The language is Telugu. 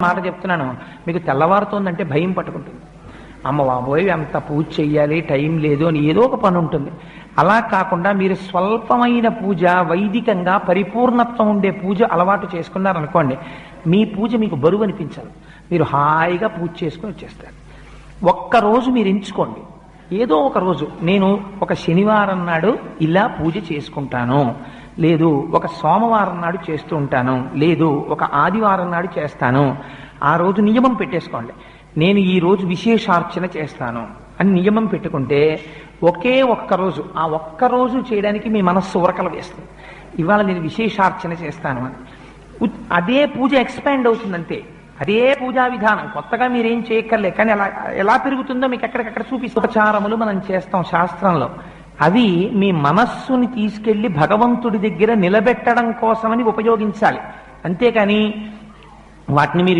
మాట చెప్తున్నాను, మీకు తెల్లవారుతోందంటే భయం పట్టుకుంటుంది. అమ్మ బాబోయ్ అంత పూజ చెయ్యాలి, టైం లేదు అని ఏదో ఒక పని ఉంటుంది. అలా కాకుండా మీరు స్వల్పమైన పూజ, వైదికంగా పరిపూర్ణత్వం ఉండే పూజ అలవాటు చేసుకున్నారనుకోండి, మీ పూజ మీకు బరువు అనిపించాలి. మీరు హాయిగా పూజ చేసుకుని వచ్చేస్తారు. ఒక్కరోజు మీరు ఎంచుకోండి, ఏదో ఒక రోజు నేను ఒక శనివారం నాడు ఇలా పూజ చేసుకుంటాను, లేదు ఒక సోమవారం నాడు చేస్తూ ఉంటాను, లేదు ఒక ఆదివారం నాడు చేస్తాను. ఆ రోజు నియమం పెట్టేసుకోండి, నేను ఈ రోజు విశేషార్చన చేస్తాను అని నియమం పెట్టుకుంటే ఒకే ఒక్కరోజు, ఆ ఒక్కరోజు చేయడానికి మీ మనస్సు ఉరకలు వేస్తుంది. ఇవాళ నేను విశేషార్చన చేస్తాను అని అదే పూజ ఎక్స్పాండ్ అవుతుందంతే. అదే పూజా విధానం, కొత్తగా మీరేం చేయక్కర్లే. కానీ అలా ఎలా పెరుగుతుందో మీకు ఎక్కడికక్కడ చూపిస్తూ ఉపచారములు మనం చేస్తాం శాస్త్రంలో. అవి మీ మనస్సుని తీసుకెళ్లి భగవంతుడి దగ్గర నిలబెట్టడం కోసమని ఉపయోగించాలి. అంతేకాని వాటిని మీరు